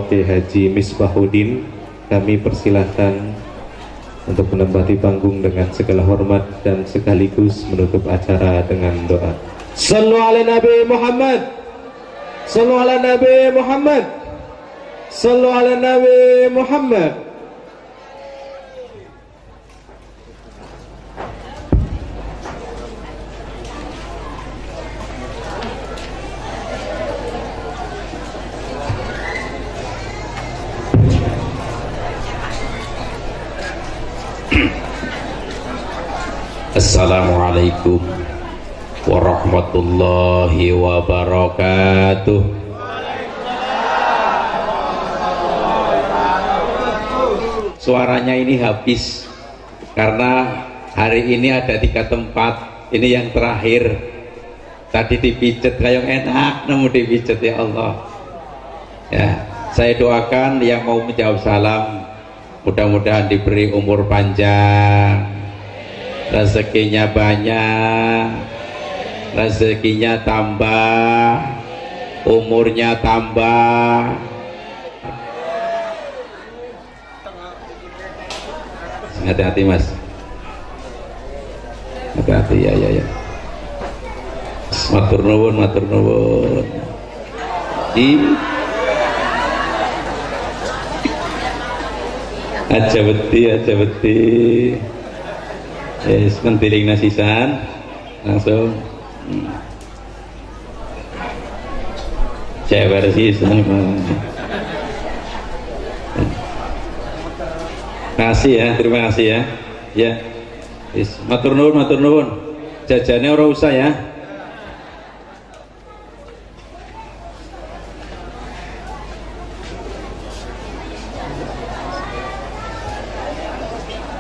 Bapak Kiai Haji Misbahuddin, kami persilahkan untuk menempati panggung dengan segala hormat dan sekaligus menutup acara dengan doa. Sallu ala Nabi Muhammad, sallu ala Nabi Muhammad, sallu ala Nabi Muhammad. Assalamualaikum warahmatullahi wabarakatuh. Suaranya ini habis karena hari ini ada 3 tempat. Ini yang terakhir. Tadi dipijet kayak enak, namun dipijet ya Allah. Ya, saya doakan yang mau menjawab salam mudah-mudahan diberi umur panjang, rezekinya banyak, rezekinya tambah, umurnya tambah. Hati-hati mas, hati-hati ya. Matur nuwun, matur nuwun. Aja beti. Mentiling nasisan langsung cewek sisan. Kasih ya, terima kasih ya. Ya, matur nuwun. Jajannya ora usah ya.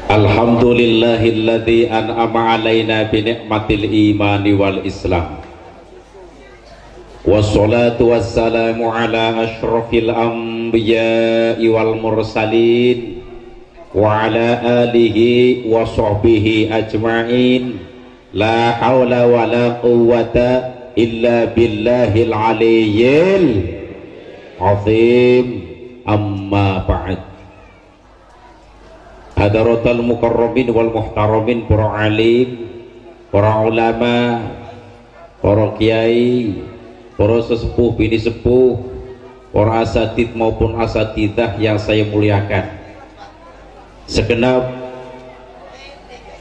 Alhamdulillahilladzi an'ama alaina bi ni'matil imani wal islam. Wassalatu wassalamu ala asyrafil anbiya'i wal mursalin wa ala alihi wa sahbihi ajma'in. La haula wa la quwwata illa billahil aliyyil azim. Amma ba'd. Hadaratul mukarramin wal muhtaramin, para alim, para ulama, para kiai, para sesepuh bini sepuh, para asatid maupun asatidah yang saya muliakan, segenap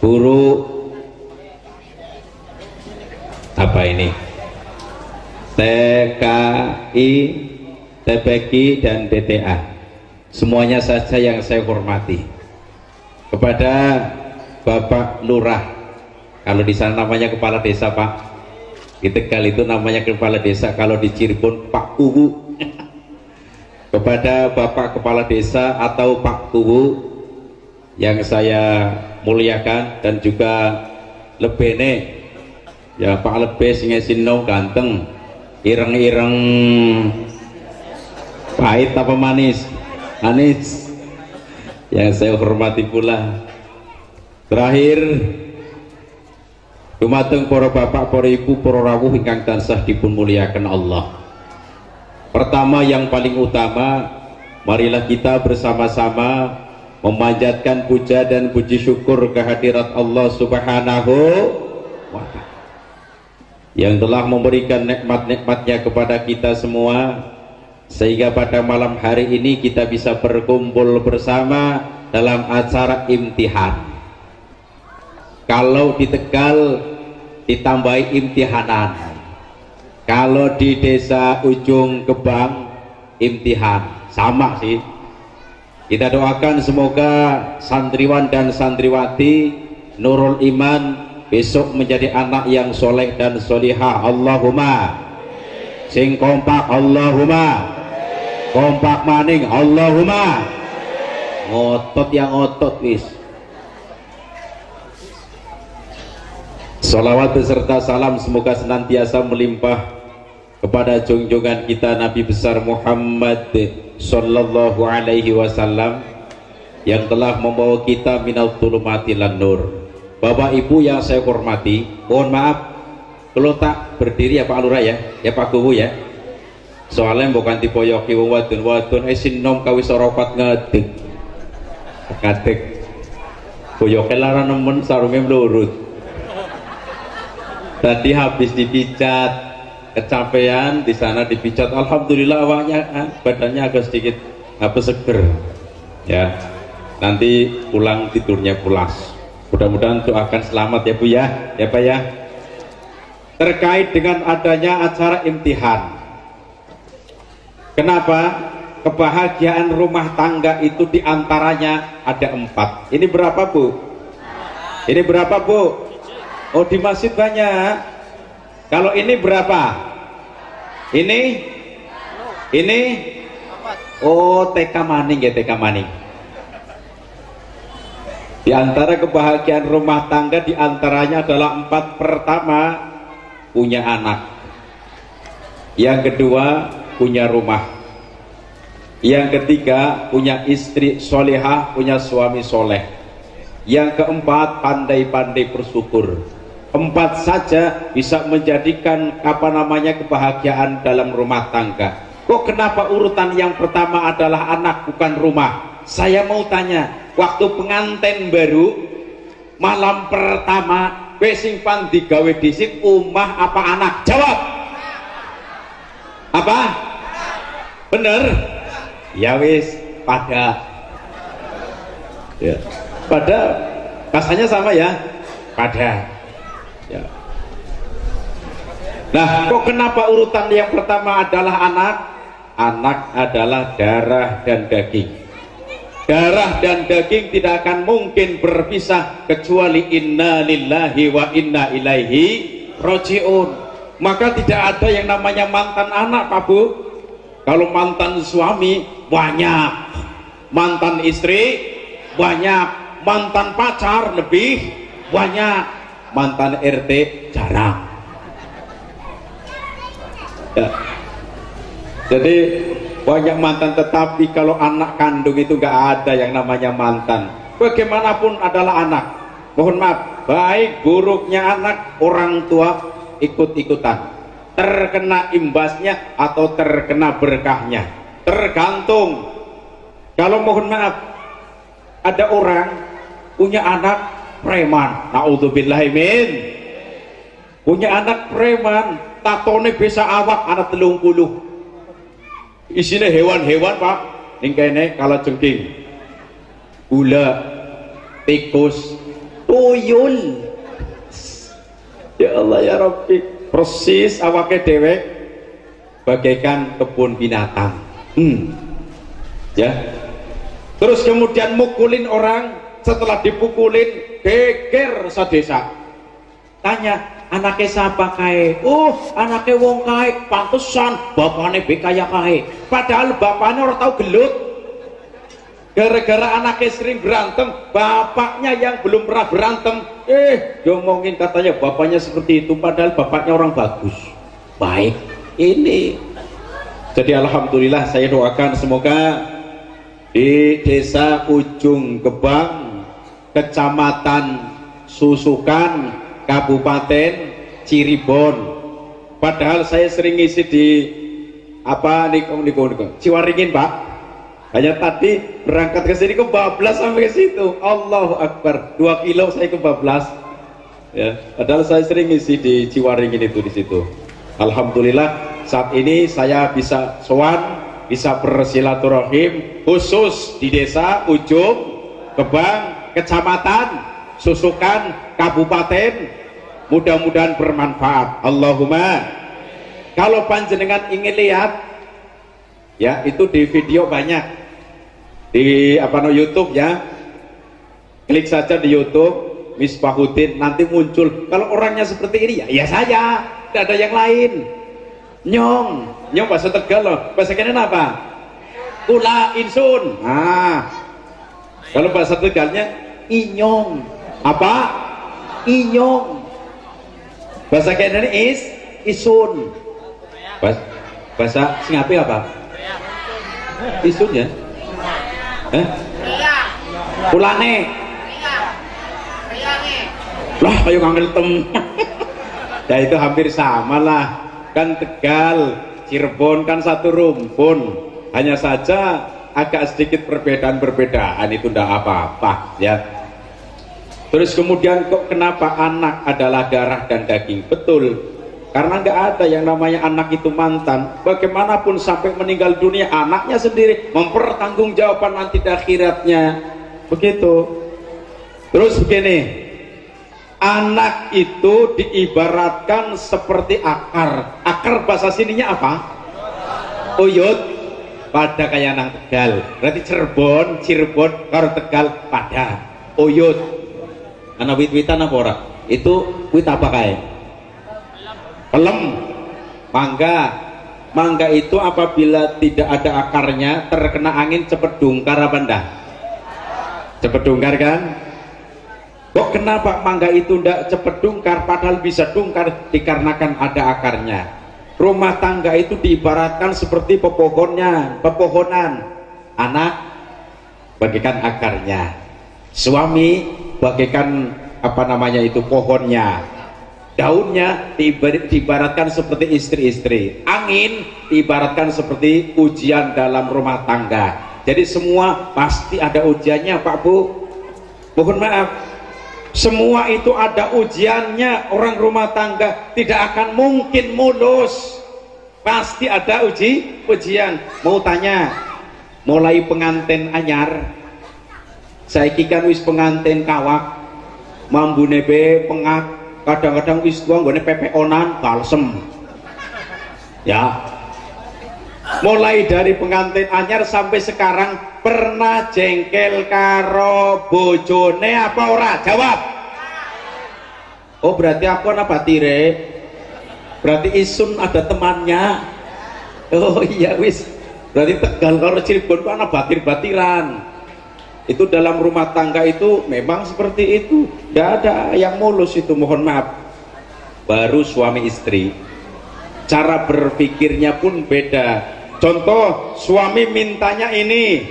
guru apa ini TKI, TPQ dan DTA, semuanya saja yang saya hormati. Kepada Bapak Lurah, kalau di sana namanya kepala desa Pak, di Tegal itu namanya kepala desa, kalau di Cirebon Pak Kubu. Kepada Bapak Kepala Desa atau Pak Kubu yang saya muliakan, dan juga lebene ya Pak Lebe singe sino ganteng, ireng-ireng, pahit apa manis? Manis. Yang saya hormati pula. Terakhir, dumateng para bapak, para ibu, para rawuh ingkang tansah dipun muliakan Allah. Pertama, yang paling utama, marilah kita bersama-sama memanjatkan puja dan puji syukur kehadirat Allah Subhanahu wa ta'ala yang telah memberikan nikmat-nikmatnya kepada kita semua, sehingga pada malam hari ini kita bisa berkumpul bersama dalam acara imtihan. Kalau di Tegal ditambahi imtihanan, kalau di desa Ujung Gebang imtihan, sama sih. Kita doakan semoga santriwan dan santriwati Nurul Iman besok menjadi anak yang soleh dan solihah. Allahumma. Sing kompak Allahumma. Kompak maning Allahumma. Ngotot yang ngotot wis. Salawat beserta salam semoga senantiasa melimpah kepada junjungan kita Nabi besar Muhammad sallallahu alaihi wasallam yang telah membawa kita minal zulumati lan nur. Bapak Ibu yang saya hormati, mohon maaf kalau tak berdiri ya Pak Lurah ya Pak Kubu ya. soalnya bukan dipoyoki wong wadon sinom kawis oropat ngedik boyoke lara nemen sarunge mlurut. Tadi habis dipicat kecapean di sana dipicat, alhamdulillah awaknya badannya agak sedikit seger ya, nanti pulang tidurnya pulas. Mudah-mudahan doakan selamat ya Bu ya Pak ya. Terkait dengan adanya acara imtihan, kenapa kebahagiaan rumah tangga itu diantaranya ada 4. Ini berapa Bu? Ini berapa Bu? Oh di masjid banyak. Kalau ini berapa? Ini? Oh TK Maning ya, TK Maning. Di antara kebahagiaan rumah tangga diantaranya adalah 4. Pertama, punya anak. Yang kedua, punya rumah. Yang ketiga, punya istri solehah, punya suami soleh. Yang keempat, pandai-pandai bersyukur. 4 saja bisa menjadikan kebahagiaan dalam rumah tangga. Kok kenapa urutan yang pertama adalah anak bukan rumah? Saya mau tanya, waktu pengantin baru malam pertama sing pan digawe disit omah apa anak? Jawab. Apa? Bener? Ya wis pada. Ya. Pada rasanya sama ya? Pada. Ya. Nah, kok kenapa urutan yang pertama adalah anak? Anak adalah darah dan daging. Darah dan daging tidak akan mungkin berpisah kecuali inna lillahi wa inna ilaihi roji'un. Maka tidak ada yang namanya mantan anak Pak Bu. Kalau mantan suami banyak, mantan istri banyak, mantan pacar lebih banyak, mantan RT jarang ya. Jadi banyak mantan, tetapi kalau anak kandung itu nggak ada yang namanya mantan. Bagaimanapun adalah anak. Mohon maaf, baik buruknya anak, orang tua ikut-ikutan, terkena imbasnya atau terkena berkahnya, tergantung. Kalau mohon maaf, ada orang punya anak preman, naudzubillahi min, punya anak preman, tatone bisa awak anak 30. Isinya hewan-hewan Pak, ini kayaknya kalau jengking, gula, tikus, tuyul. Ya Allah ya Rabbi, persis awake dewek bagaikan kebun binatang. Ya. Terus kemudian mukulin orang, setelah dipukulin geger sadesa. Tanya, anaknya siapa kae? Oh, anaknya wong kae, pantesan bapaknya kaya kae. Padahal bapaknya orang tahu gelut. Gara-gara anaknya sering berantem, bapaknya yang belum pernah berantem, diomongin katanya bapaknya seperti itu, padahal bapaknya orang bagus, baik. Ini. Jadi alhamdulillah saya doakan semoga di desa Ujung Gebang, Kecamatan Susukan, Kabupaten Cirebon. Padahal saya sering ngisi di Ciwaringin Pak. Hanya tadi berangkat ke sini kebablas sampai ke situ. Allahu Akbar. 2 kilo saya kebablas. Ya, padahal saya sering ngisi di Ciwaringin itu di situ. Alhamdulillah saat ini saya bisa sowan, bisa bersilaturahim khusus di desa Ujung Gebang, Kecamatan Susukan, Kabupaten. Mudah-mudahan bermanfaat. Allahumma. Kalau panjenengan ingin lihat, ya itu di video banyak di YouTube ya. Klik saja di YouTube Misbahuddin, nanti muncul. Kalau orangnya seperti ini ya saya, tidak ada yang lain. Nyong bahasa Tegal loh. Bahasa Kenen apa? Kula insun. Nah, kalau bahasa Tegalnya inyong. Apa? Inyong. Bahasa Kenen isun. Bahasa Singapi apa? Isun ya? Kulane. Lah kayak ngangel tem. Ya itu hampir sama lah. Kan Tegal Cirebon kan satu rumpun, hanya saja agak sedikit perbedaan itu ndak apa-apa ya. Terus kemudian kok kenapa anak adalah darah dan daging? Betul, karena nggak ada yang namanya anak itu mantan. Bagaimanapun sampai meninggal dunia, anaknya sendiri mempertanggungjawabkan nanti di akhiratnya. Begitu. Terus begini, anak itu diibaratkan seperti akar. Akar bahasa sininya apa? Uyut. Pada kayak nang Tegal. Berarti Cirebon karo Tegal pada uyut. Ana wit-witan apa ora? Itu wit apa kae? Pelem. Mangga itu apabila tidak ada akarnya, terkena angin cepet dungkar apa ndak? Cepet dungkar kan? Kok kenapa mangga itu ndak cepet dungkar padahal bisa dungkar? Dikarenakan ada akarnya. Rumah tangga itu diibaratkan seperti pepohonan. Anak bagaikan akarnya, suami bagaikan pohonnya, daunnya diibaratkan seperti istri-istri, angin diibaratkan seperti ujian dalam rumah tangga. Jadi semua pasti ada ujiannya, Pak Bu. Mohon maaf, semua itu ada ujiannya. Orang rumah tangga tidak akan mungkin mulus, pasti ada ujian. Mau tanya, mulai pengantin anyar, saiki kan wis pengantin kawak, mambune be pengak, kadang-kadang wis tua nggone pepeonan balsem ya. Mulai dari pengantin anyar sampai sekarang, pernah jengkel karo bojone apa ora? Jawab. Oh berarti aku anak batire, berarti Isun ada temannya. Oh iya wis, berarti Tegal karo Cirebon itu anak batir-batiran. Itu dalam rumah tangga itu memang seperti itu, tidak ada yang mulus itu, mohon maaf. Baru suami istri, cara berpikirnya pun beda. Contoh, suami mintanya ini,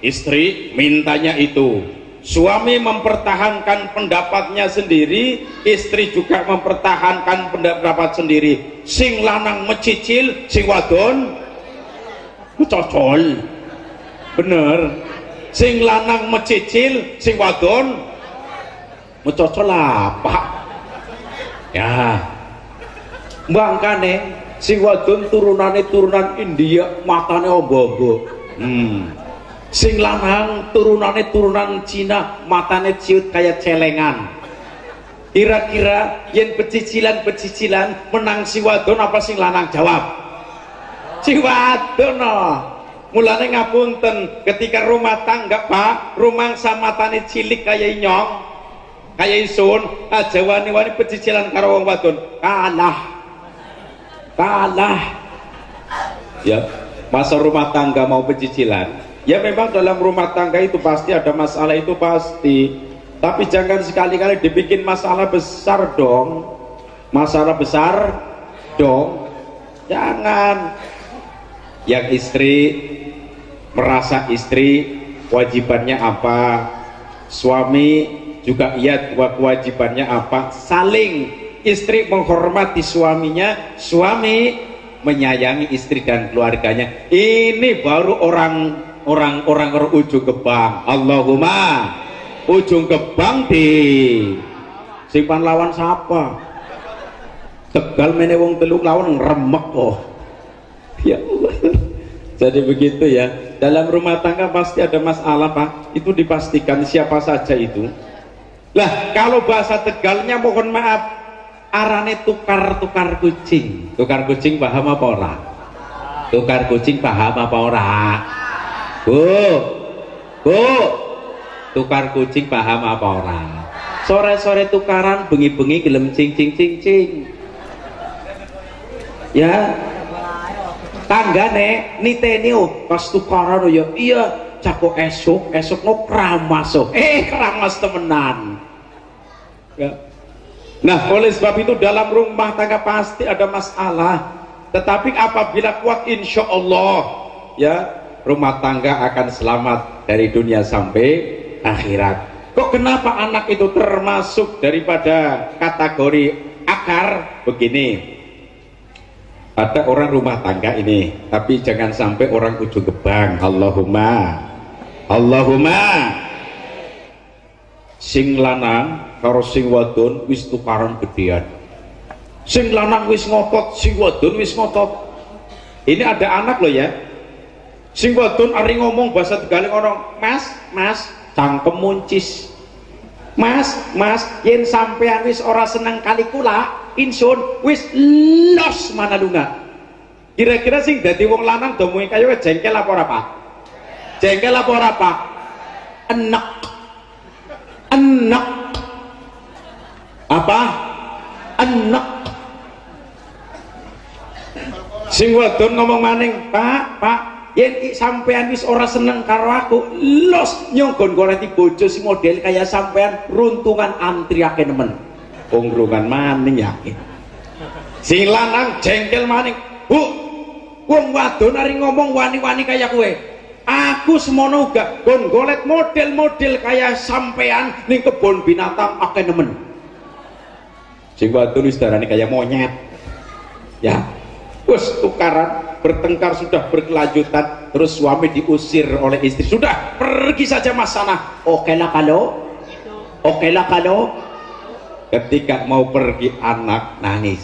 istri mintanya itu. Suami mempertahankan pendapatnya sendiri, istri juga mempertahankan pendapat sendiri. Sing lanang mecicil, sing wadon cocol. Bener. Sing lanang mecicil, sing wadon mecocol apa? Ya. Mbangkane sing wadon turunan India, matane ombo-ombo. Sing lanang turunan Cina, matane ciut kayak celengan. Kira-kira yen pecicilan menang si wadon apa sing lanang? Jawab. Si wadon. Mulane ngapunten, ketika rumah tangga Pak, rumangsa matane cilik kayak inyong, kayak Isun, aja wani-wani pecicilan karo wong wadon, kalah ya. Masa rumah tangga mau pecicilan ya, memang dalam rumah tangga itu pasti ada masalah, itu pasti, tapi jangan sekali-kali dibikin masalah besar dong, jangan. Yang istri merasa istri kewajibannya apa, suami juga iya kewajibannya apa, saling. Istri menghormati suaminya, suami menyayangi istri dan keluarganya. Ini baru orang ujung gebang. Allahumma ujung gebang di simpan lawan siapa? Tegal mene wong teluk lawan remek oh. Ya Allah. Jadi begitu ya. Dalam rumah tangga pasti ada masalah Pak. Itu dipastikan siapa saja itu. Lah kalau bahasa Tegalnya mohon maaf, arane tukar kucing. Tukar kucing paham apa ora? Tukar kucing paham apa ora? Bu, tukar kucing paham apa ora? Sore-sore tukaran, bengi-bengi gelem cing. Ya, tanggane niteni pas tukaran ya iya, cako esok mau keramas keramas temenan. Ya. Nah, oleh sebab itu dalam rumah tangga pasti ada masalah. Tetapi apabila kuat, insya Allah ya, rumah tangga akan selamat dari dunia sampai akhirat. Kok kenapa anak itu termasuk daripada kategori akar? Begini, ada orang rumah tangga ini, tapi jangan sampai orang ujung gebang. Allahumma sing lanang karo sing wadon wis tukaran gedean. Sing lanang wis ngotot, sing wadon wis ngotot. Ini ada anak loh ya. Sing wadon ari ngomong bahasa Tegal ngono, "Mas, cangkem muncis." Mas, yen sampean wis ora seneng kali kula, insun wis los mana lunga. Kira-kira sing dadi wong lanang do mung kaya jengkel apa ora, Pak? Jengkel apa ora, Pak? Enek. Apa? Enek. Sing wadon ngomong maning, Pak, yen sampean wis ora seneng karo aku, los nyonggon goleki bojo si model kaya sampean runtungan antri akeh nemen. Wong rungan maning yakin. Sing lanang jengkel maning, "Bu, wong wadon ari ngomong wani-wani kaya kowe. Aku semono uga gon golet model-model kaya sampean ning kebon binatang akeh nemen." Sing wadon wis darane kaya monyet. Ya, wis tukaran, bertengkar sudah berkelanjutan, terus suami diusir oleh istri. Sudah, pergi saja mas sana. Oke lah kalau. Ketika mau pergi anak nangis.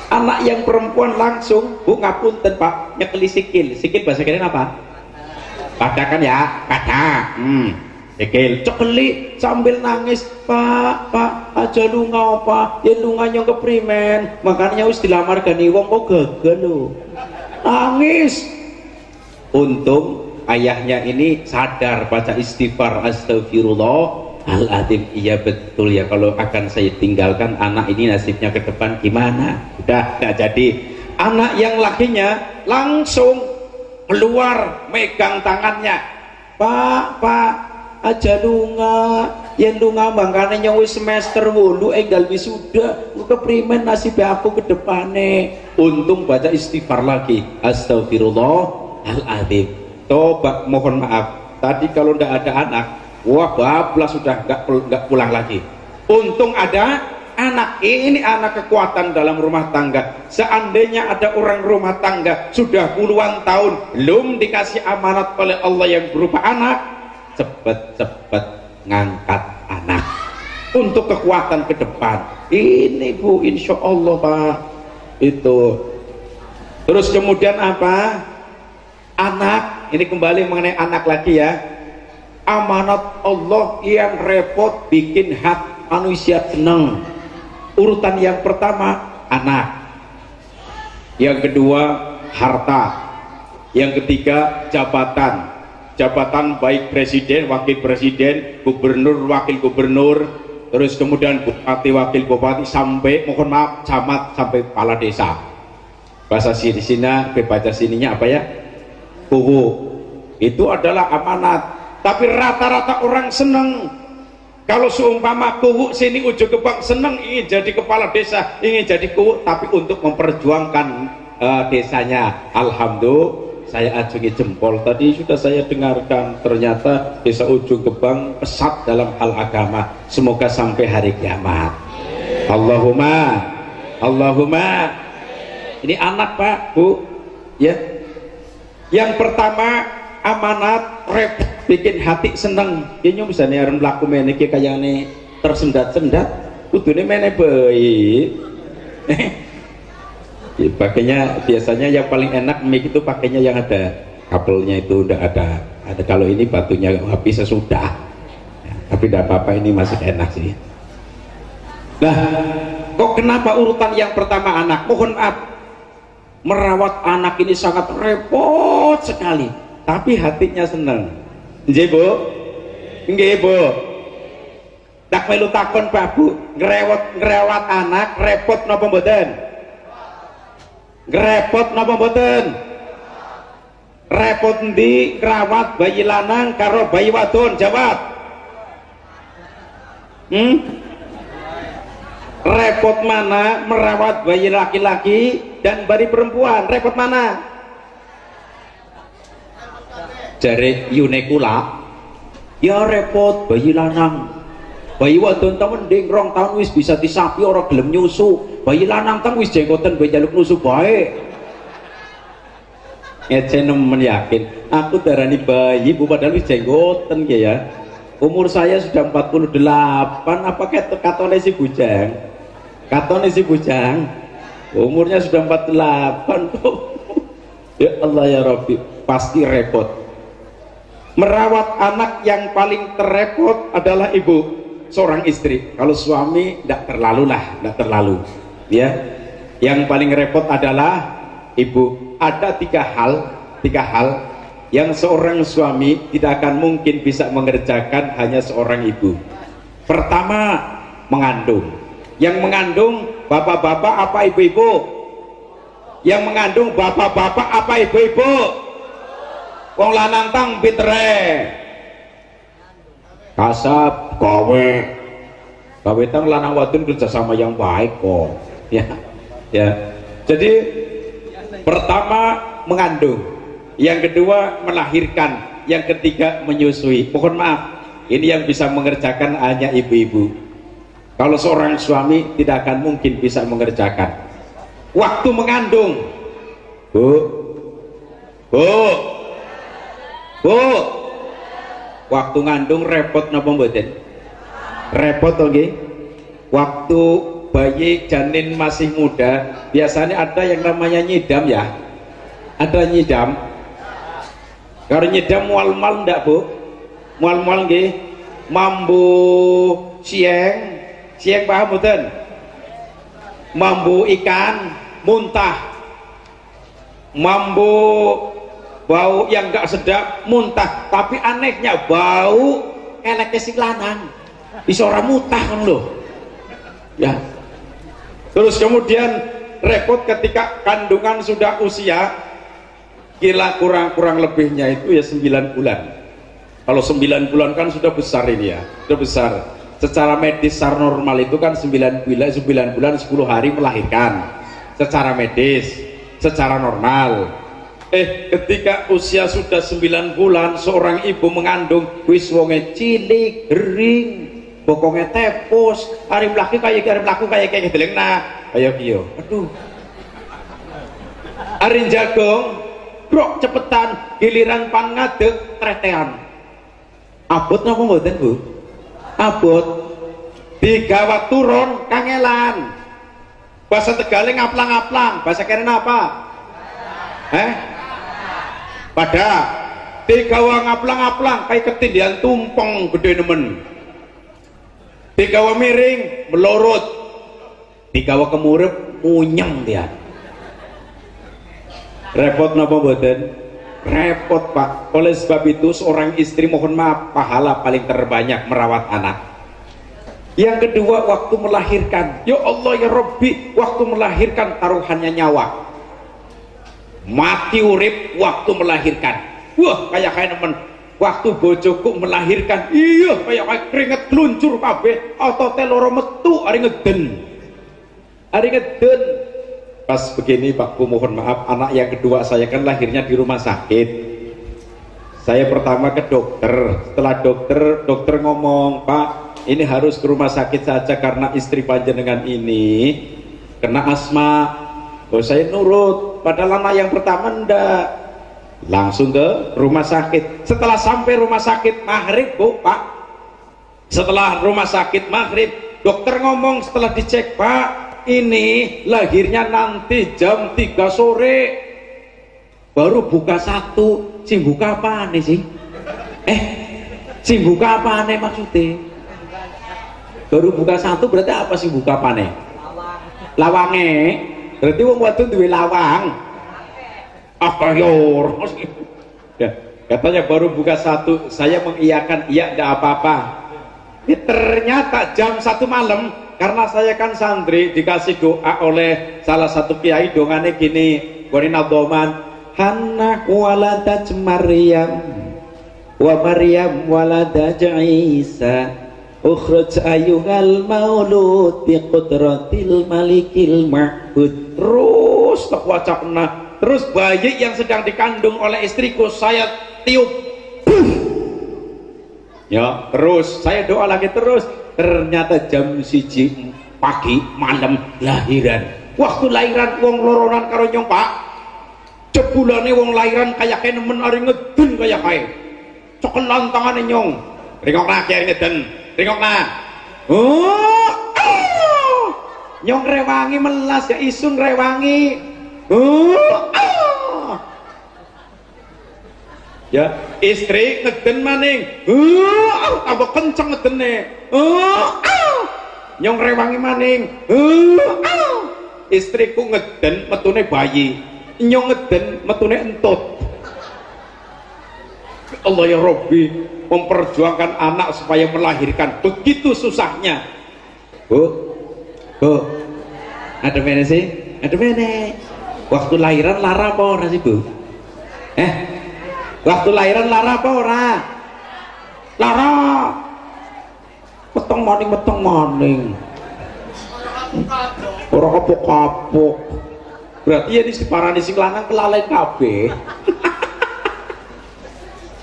Anak yang perempuan langsung, "Bu ngapunten Pak, nyekeli sikil." Sikil bahasa kalian apa? Pada kan ya, pada. Sikil cekeli sambil nangis, Pak aja lunga apa, ya lunga nyong keprimen, makanya wis dilamar gani wong kok gagal lho. Nangis. Untung ayahnya ini sadar, baca istighfar, astagfirullahaladzim. Iya betul ya, kalau akan saya tinggalkan anak ini nasibnya ke depan gimana. Udah gak jadi. Anak yang lakinya langsung keluar megang tangannya, Pak aja lunga, yen lunga mangkane nyong wis semester 8 enggal wisuda, keprimen nasib aku ke depane. Untung baca istighfar lagi, astagfirullahaladzim. Toba, mohon maaf tadi kalau ndak ada anak, wah bablas sudah nggak pulang lagi. Untung ada anak. Ini anak kekuatan dalam rumah tangga. Seandainya ada orang rumah tangga sudah puluhan tahun belum dikasih amanat oleh Allah yang berupa anak, cepet-cepet ngangkat anak untuk kekuatan ke depan. Ini Bu, insya Allah Pak. Itu terus kemudian apa? Anak, ini kembali mengenai anak lagi ya. Amanat Allah yang repot bikin hak manusia seneng. Urutan yang pertama anak, yang kedua harta, yang ketiga jabatan baik presiden, wakil presiden, gubernur, wakil gubernur, terus kemudian bupati, wakil bupati, sampai mohon maaf camat, sampai kepala desa. Bahasa sini baca sininya apa ya? Kuwu. Itu adalah amanat. Tapi rata-rata orang seneng kalau seumpama kuwu sini ujung gebang, seneng ingin jadi kepala desa, ingin jadi kuwu, tapi untuk memperjuangkan desanya. Alhamdulillah, saya acungi jempol. Tadi sudah saya dengarkan, ternyata desa ujung gebang pesat dalam hal agama. Semoga sampai hari kiamat. Allahumma. Ini anak Pak, Bu ya. Yang pertama amanat repot bikin hati seneng. Ini bisa nih orang melaku meniki kayak nih tersendat-sendat, kudune meneh baik. Pakainya biasanya yang paling enak mic itu pakainya yang ada kabelnya, itu udah ada kalau ini batunya habis sesudah ya, tapi tidak apa-apa, ini masih enak sih. Nah, kok kenapa urutan yang pertama anak? Mohon maaf, merawat anak ini sangat repot sekali, tapi hatinya senang. Nggih Bu? Nggih Bu? Tak melu takon Pak Bu, ngerawat anak repot napa mboten? Repot napa mboten? Repot ndi ngrawat bayi lanang karo bayi wadon? Jawab. Repot mana merawat bayi laki-laki dan bayi perempuan? Repot mana? Jare Yunekula, ya repot bayi lanang. Bayi wadon ta mending 2 tahun wis bisa disapi, ora gelem nyusu. bayi lanang tang wis jenggoten bayi jaluk nusu bae. Ngece nemen yakin aku darani bayi bu padahal wis jenggoten ki ya. Umur saya sudah 48, apa katone si bujang? Katone si bujang umurnya sudah 48 kok. Ya Allah ya Rabbi, pasti repot. Merawat anak yang paling terrepot adalah ibu, seorang istri. Kalau suami tidak terlalu ya. Yang paling repot adalah ibu. Ada tiga hal yang seorang suami tidak akan mungkin bisa mengerjakan hanya seorang ibu. Pertama, mengandung. Yang mengandung bapak-bapak apa ibu-ibu? Yang mengandung bapak-bapak apa ibu-ibu? Wong lanang tang pintere kasap gawe tang lanang wadon kerjasama yang baik kok ya. Jadi pertama mengandung, yang kedua melahirkan, yang ketiga menyusui. Mohon maaf, ini yang bisa mengerjakan hanya ibu-ibu. Kalau seorang suami tidak akan mungkin bisa mengerjakan. Waktu mengandung, bu, waktu ngandung repot napa mboten? Repot toh nggih. Waktu bayi janin masih muda biasanya ada yang namanya nyidam ya. Ada nyidam. Kalau nyidam mual-mual ndak bu? Mual-mual nggih. Mambu sieng paham mboten? Mambu ikan muntah. Mambu bau yang enggak sedap muntah, tapi anehnya bau eleknya si lanang iso ora mutah kan lho ya. Terus kemudian repot ketika kandungan sudah usia kira kurang lebihnya itu ya 9 bulan. Kalau 9 bulan kan sudah besar ini ya, sudah besar. Secara medis secara normal itu kan 9 bulan 10 hari melahirkan secara medis, secara normal. Ketika usia sudah 9 bulan seorang ibu mengandung wis wonge cilik, gering, bokongnya tepus, hari mlaku kayak delengna kaya kiyo. Aduh. Ari jagong, brok cepetan, giliran pan ngadeg tretean. Abot napa mboten, Bu? Abot. Digawa turun kangelan. Bahasa Tegale ngaplang-ngaplang, bahasa kene apa? Pada digawa ngaplang-ngaplang kayak ketindihan tumpeng gede nemen. Digawa miring melorot, digawa kemurep munyeng dia. Repot napa mboten? Repot Pak. Oleh sebab itu seorang istri mohon maaf pahala paling terbanyak merawat anak. Yang kedua waktu melahirkan. Ya Allah ya Rabbi, waktu melahirkan taruhannya nyawa. Mati urip waktu melahirkan. Wah kayak nemen waktu bojoku melahirkan, iya kayak keringet luncur kabeh, otote loro metu ari ngeden. Pas begini Pak Bu, mohon maaf, anak yang kedua saya kan lahirnya di rumah sakit. Saya pertama ke dokter, setelah dokter ngomong, Pak ini harus ke rumah sakit saja karena istri panjenengan ini kena asma. Oh saya nurut, padahal anak yang pertama ndak. Langsung ke rumah sakit. Setelah sampai rumah sakit maghrib Bu, Pak. Setelah rumah sakit maghrib, dokter ngomong setelah dicek, Pak ini lahirnya nanti jam 3 sore. Baru buka 1. Si buka apa nih sih? Si buka apa nih maksudnya? Baru buka 1 berarti apa sih buka apa nih? Lawange. Berarti wong wadon duwe lawang. Akayor. Ya, katanya baru buka 1. Saya mengiyakan, iya tidak apa-apa. Ternyata jam 1 malam, karena saya kan santri, dikasih doa oleh salah satu kiai, dongane gini, Qorina Doman, Hannah waladat Maryam wa Maryam waladat Isa ukhruj ayyuhal maulud bi qudratil malikil ma'bud. Terus tak wacana. Terus bayi yang sedang dikandung oleh istriku saya tiup. Ya, terus saya doa lagi terus. Ternyata jam 1 pagi malam lahiran. Waktu lahiran wong loronan karo nyong Pak, jebulane wong lahiran kaya kaya nemen ari ngeden kaya kaya cekelan tangane nyong ringokna kaya ngeden ringokna nyong rewangi melas ya isun rewangi ya istri ngeden maning tambah kenceng ngedene nyong rewangi maning istriku ngeden metune bayi nyong ngeden metune entut. Allah ya Rabbi, memperjuangkan anak supaya melahirkan begitu susahnya. Bu ada mana sih? Ada mana? Waktu lahiran lara apa ora sih Bu? Waktu lahiran lara apa ora? Lara metong maning ora kapok-kapok. Berarti ya diseparani sing lanang kelalaian kabeh.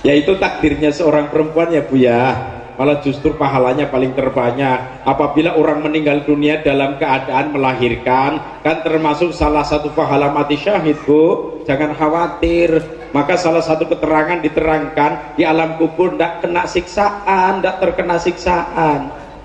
Ya itu takdirnya seorang perempuan ya Bu ya. Malah justru pahalanya paling terbanyak apabila orang meninggal dunia dalam keadaan melahirkan, kan termasuk salah satu pahala mati syahid Bu. Jangan khawatir. Maka salah satu keterangan diterangkan di alam kubur tidak kena siksaan, tidak terkena siksaan.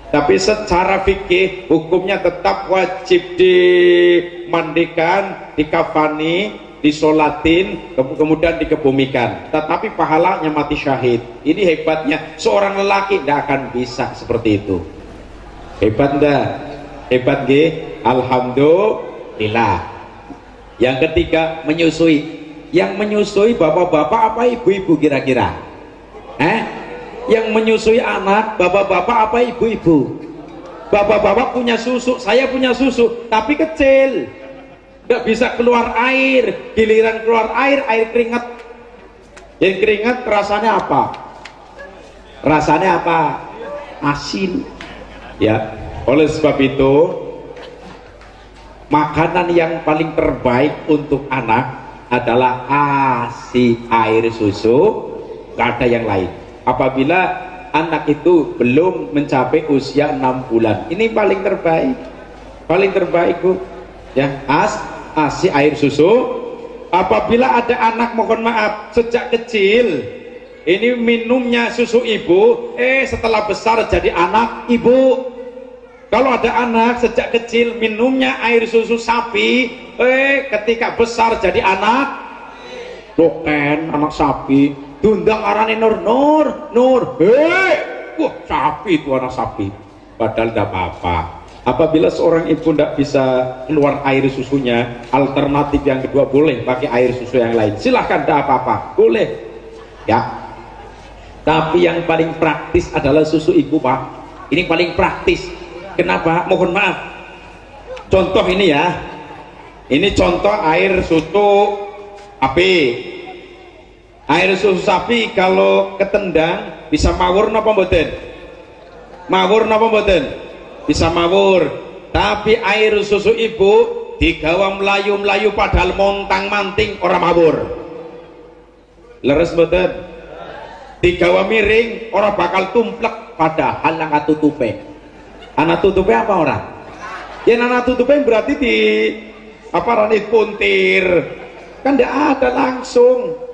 Tapi secara fikih hukumnya tetap wajib dimandikan, dikafani, disolatin, kemudian dikebumikan. Tetapi pahalanya mati syahid. Ini hebatnya seorang lelaki tidak akan bisa seperti itu. Hebat enggak? Hebat nggih? Alhamdulillah. Yang ketiga menyusui. Yang menyusui bapak-bapak apa ibu-ibu kira-kira? Yang menyusui anak bapak-bapak apa ibu-ibu? Bapak-bapak punya susu, saya punya susu tapi kecil, nggak bisa keluar air. Giliran keluar air keringat. Yang keringat rasanya apa? Rasanya apa? Asin. Ya, oleh sebab itu makanan yang paling terbaik untuk anak adalah ASI, air susu, nggak ada yang lain. Apabila anak itu belum mencapai usia 6 bulan, ini paling terbaik Bu ya, ASI air susu. Apabila ada anak, mohon maaf, sejak kecil ini minumnya susu ibu, setelah besar jadi anak ibu. Kalau ada anak sejak kecil minumnya air susu sapi, ketika besar jadi anak loken, anak sapi. Dundang arane Nur, wah sapi itu anak sapi. Padahal tidak apa-apa. Apabila seorang ibu tidak bisa keluar air susunya, alternatif yang kedua boleh pakai air susu yang lain. Silahkan, tidak apa-apa, boleh. Ya. Tapi yang paling praktis adalah susu ibu Pak. Ini paling praktis. Kenapa? Mohon maaf. Contoh ini ya. Ini contoh air susu api. Air susu sapi kalau ketendang bisa mawur napa mboten? Mawur napa mboten? Bisa mawur. Tapi air susu ibu digawa melayu-melayu padahal montang-manting orang mawur. Leres mboten? Digawa miring orang bakal tumplek padahal anak tutupe. Anak tutupe apa orang? Ya anak tutupe berarti di apa ranit puntir. Kan tidak ada langsung.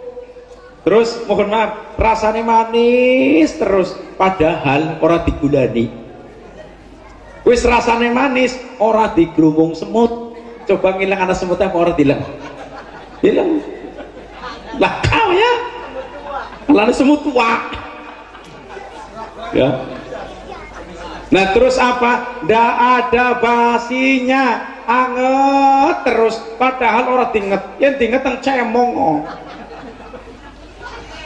Terus mohon maaf, rasanya manis terus padahal orang digulani. Wis rasanya manis, orang digerumung semut. Coba ngilang anak semutnya apa orang dilang? Dilang. Lah kau ya. Kalau semut tua. Ya. Nah terus apa? Ndak ada basinya, anget terus padahal orang dinget. Yang dinget yang cemong.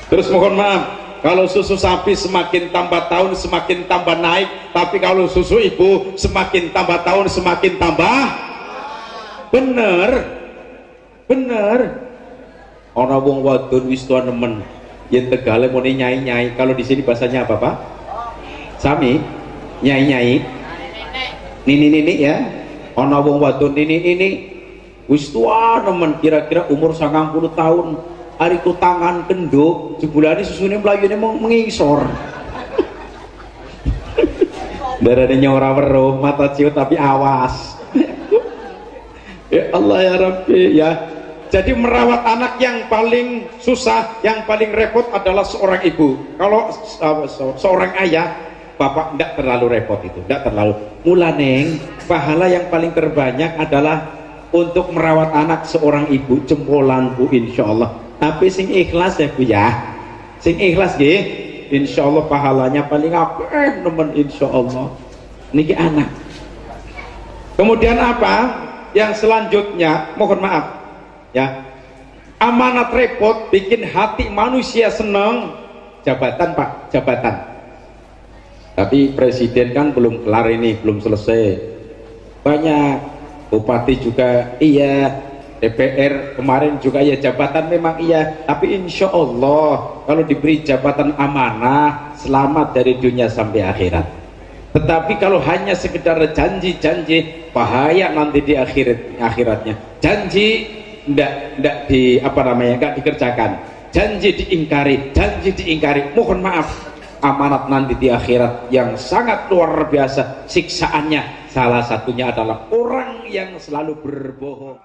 Terus mohon maaf, kalau susu sapi semakin tambah tahun semakin tambah naik, tapi kalau susu ibu semakin tambah tahun semakin tambah bener. Orang wong wadon wis tuwa nemen, yen Tegale muni nyai-nyai. Kalau di sini bahasanya apa Pak? Sami, nyai-nyai, nini ya. Orang wong wadon nini wis tuwa nemen, kira-kira umur 90 tahun. Ariku tangan kenduk jebulane susune mlayune mengisor. darahnya ora weruh mata ciut tapi awas. Ya Allah ya Rabbi ya. Jadi merawat anak yang paling susah, yang paling repot adalah seorang ibu. Kalau seorang ayah, bapak tidak terlalu repot itu, tidak terlalu. Mulaneng, pahala yang paling terbanyak adalah untuk merawat anak seorang ibu, jempolan Bu insya Allah. Tapi sing ikhlas ya Bu ya, sing ikhlas nggih, insya Allah pahalanya paling apa? Nemen insya Allah. Niki anak. Kemudian apa? Yang selanjutnya, mohon maaf ya, amanat repot bikin hati manusia senang. Jabatan Pak, jabatan. Tapi presiden kan belum kelar ini, belum selesai. Banyak bupati juga iya, DPR kemarin juga ya, jabatan memang iya. Tapi insya Allah kalau diberi jabatan amanah, selamat dari dunia sampai akhirat. Tetapi kalau hanya sekedar janji-janji, bahaya nanti di akhiratnya. Janji ndak di apa namanya, nggak dikerjakan. Janji diingkari, mohon maaf, amanat nanti di akhirat yang sangat luar biasa siksaannya. Salah satunya adalah orang yang selalu berbohong.